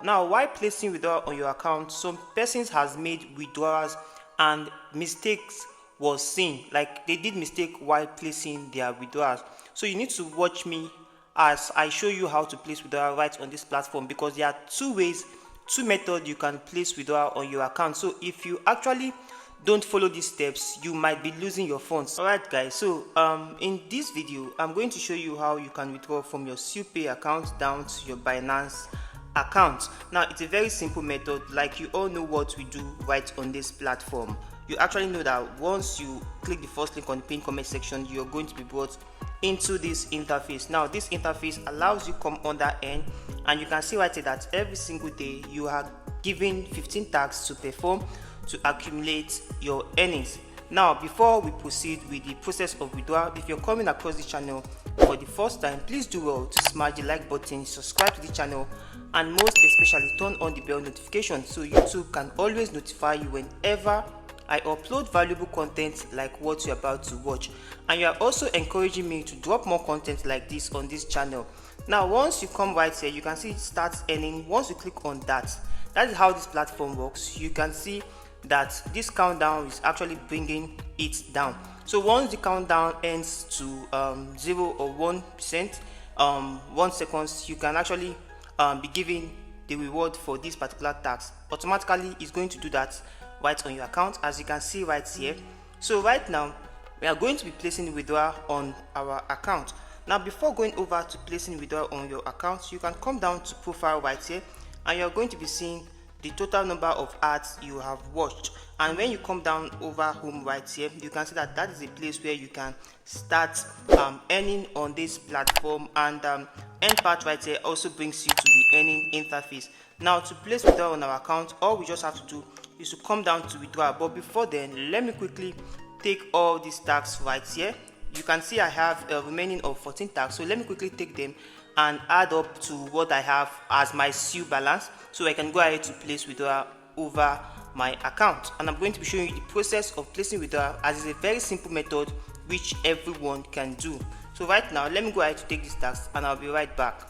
Now, while placing withdrawal on your account, some persons has made withdrawals and mistakes was seen, like they did mistake while placing their withdrawals. So you need to watch me as I show you how to place withdrawal right on this platform, because there are two methods you can place withdrawal on your account. So if you actually don't follow these steps, you might be losing your funds. Alright guys, so in this video I'm going to show you how you can withdraw from your SUIPay account down to your Binance account. Now it's a very simple method, like you all know what we do right on this platform. You actually know that once you click the first link on the pinned comment section, you're going to be brought into this interface. Now this interface allows you come under N, and you can see right here that every single day you are given 15 tasks to perform to accumulate your earnings. Now before we proceed with the process of withdrawal, if you're coming across the channel for the first time, please do well to smash the like button, subscribe to the channel, and most especially turn on the bell notification so YouTube can always notify you whenever I upload valuable content like what you're about to watch. And you are also encouraging me to drop more content like this on this channel. Now once you come right here, you can see it starts earning. Once you click on that is how this platform works. You can see that this countdown is actually bringing it down. So once the countdown ends to 0 or 1%, 1 second, you can actually be given the reward for this particular task. Automatically it's going to do that right on your account, as you can see right here. So right now we are going to be placing withdrawal on our account. Now before going over to placing withdrawal on your account, you can come down to profile right here, and you're going to be seeing the total number of ads you have watched. And when you come down over home right here, you can see that is a place where you can start earning on this platform. And end part right here also brings you to the earning interface. Now to place withdrawal on our account, all we just have to do is to come down to withdrawal. But before then, let me quickly take all these tasks right here. You can see I have a remaining of 14 tasks, so let me quickly take them and add up to what I have as my SU balance, so I can go ahead to place withdrawal over my account. And I'm going to be showing you the process of placing withdrawal, as it's a very simple method which everyone can do. So right now let me go ahead to take this task, and I'll be right back.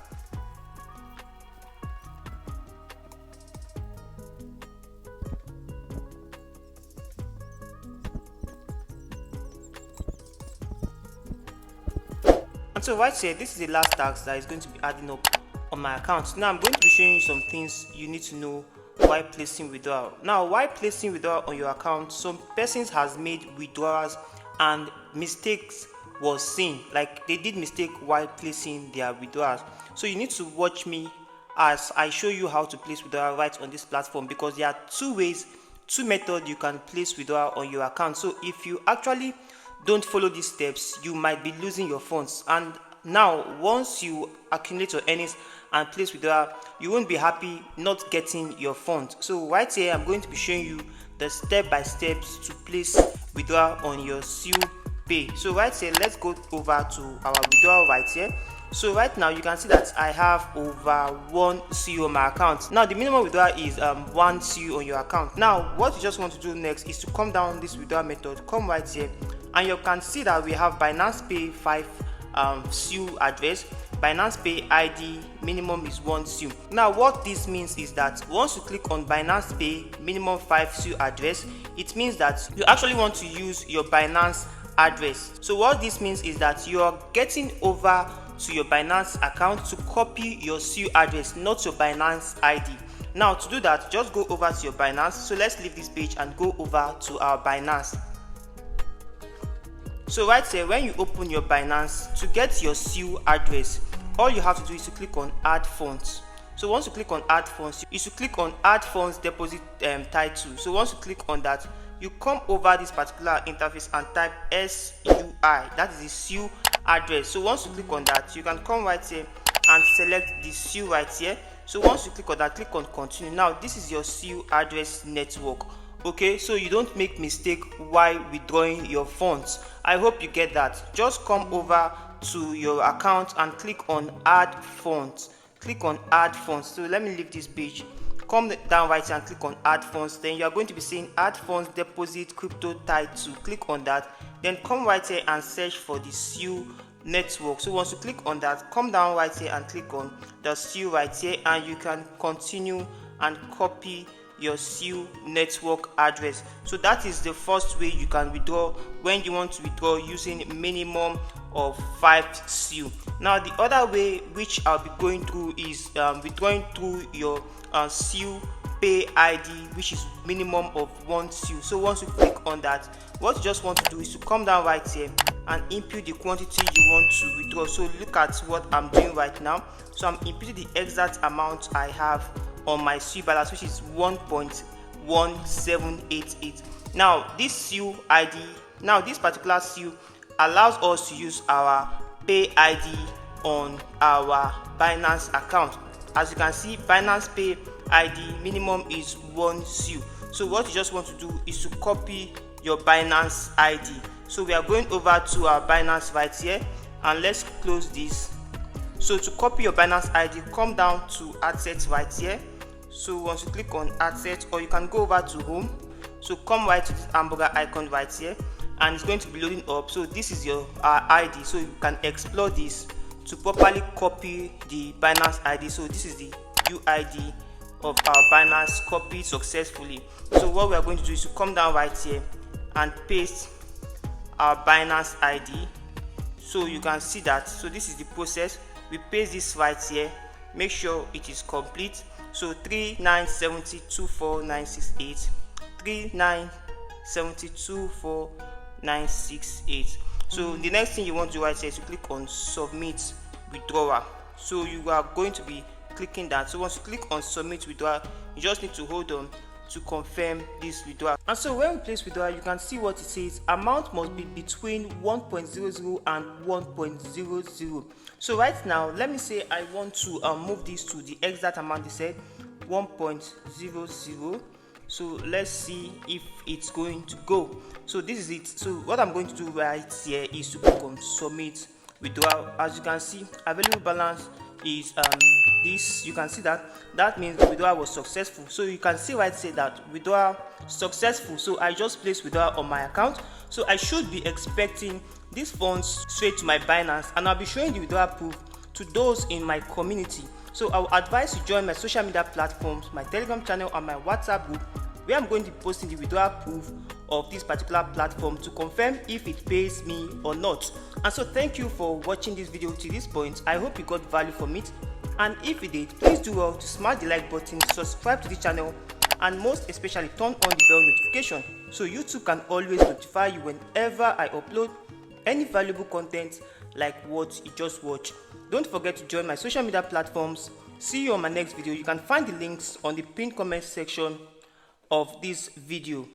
And so right here, this is the last task that is going to be adding up on my account. Now I'm going to be showing you some things you need to know while placing withdrawal. Now while placing withdrawal on your account, some persons has made withdrawals and mistakes was seen, like they did mistake while placing their withdrawals. So you need to watch me as I show you how to place withdrawal right on this platform, because there are two methods you can place withdrawal on your account. So if you actually don't follow these steps, you might be losing your funds. And now once you accumulate your earnings and place withdrawal, you won't be happy not getting your funds. So right here I'm going to be showing you the step-by-steps to place withdrawal on your SUIPay. So right here, let's go over to our withdrawal right here. So right now you can see that I have over 1 SU on my account. Now the minimum withdrawal is 1 SU on your account. Now what you just want to do next is to come down this withdrawal method, come right here, and you can see that we have Binance Pay 5 SU address, Binance Pay ID minimum is 1 SU. Now what this means is that once you click on Binance Pay minimum 5 SU address, it means that you actually want to use your Binance address. So what this means is that you are getting over to your Binance account to copy your SU address, not your Binance ID. Now to do that, just go over to your Binance. So let's leave this page and go over to our Binance. So right here, when you open your Binance, to get your SU address, all you have to do is to click on add funds. So once you click on add funds, you should click on add funds deposit title. So once you click on that, you come over this particular interface and type SUI, that is the SU address. So once you click on that, you can come right here and select the SU right here. So once you click on that, click on continue. Now this is your SU address network. Okay, so you don't make mistake while withdrawing your funds. I hope you get that. Just come over to your account and click on add funds. Click on add funds. So let me leave this page. Come down right here and click on add funds. Then you are going to be seeing add funds deposit crypto title. Click on that. Then come right here and search for the SU network. So once you click on that, come down right here and click on the SUI right here, and you can continue and copy your SUI network address. So that is the first way you can withdraw when you want to withdraw using minimum of 5 SUI. Now the other way which I'll be going through is withdrawing through your SUIPay ID, which is minimum of 1 SUI. So once you click on that, what you just want to do is to come down right here and input the quantity you want to withdraw. So look at what I'm doing right now. So I'm inputting the exact amount I have on my SUI balance, which is 1.1788. Now this SUI ID, now this particular SUI allows us to use our Pay ID on our Binance account. As you can see, Binance Pay ID minimum is 1 SUI. So what you just want to do is to copy your Binance ID. So we are going over to our Binance right here, and let's close this. So to copy your Binance ID, come down to assets right here. So once you click on assets, or you can go over to home, so come right to this hamburger icon right here, and it's going to be loading up. So this is your ID, so you can explore this to properly copy the Binance ID. So this is the UID of our Binance, copied successfully. So what we are going to do is to come down right here and paste our Binance ID. So you can see that. So this is the process. We paste this right here, make sure it is complete. So 3970249668, 3970249668. So the next thing you want to do right here is to click on submit withdrawal. So you are going to be clicking that. So once you click on submit withdrawal, you just need to hold on to confirm this withdrawal. And so when we place withdrawal, you can see what it says: amount must be between 1.00 and 1.00. So right now, let me say I want to move this to the exact amount they said, 1.00. So let's see if it's going to go. So this is it. So what I'm going to do right here is to click on submit withdrawal. As you can see, available balance is this. You can see that means the withdrawal was successful. So you can see right here that withdrawal successful. So I just placed withdrawal on my account. So I should be expecting these funds straight to my Binance, and I'll be showing the withdrawal proof to those in my community. So I will advise you join my social media platforms, my Telegram channel and my WhatsApp group, where I'm going to be posting the withdrawal proof of this particular platform to confirm if it pays me or not. And so thank you for watching this video to this point. I hope you got value from it, and if you did, please do well to smash the like button, subscribe to the channel, and most especially turn on the bell notification so YouTube can always notify you whenever I upload any valuable content like what you just watched. Don't forget to join my social media platforms. See you on my next video. You can find the links on the pinned comment section of this video.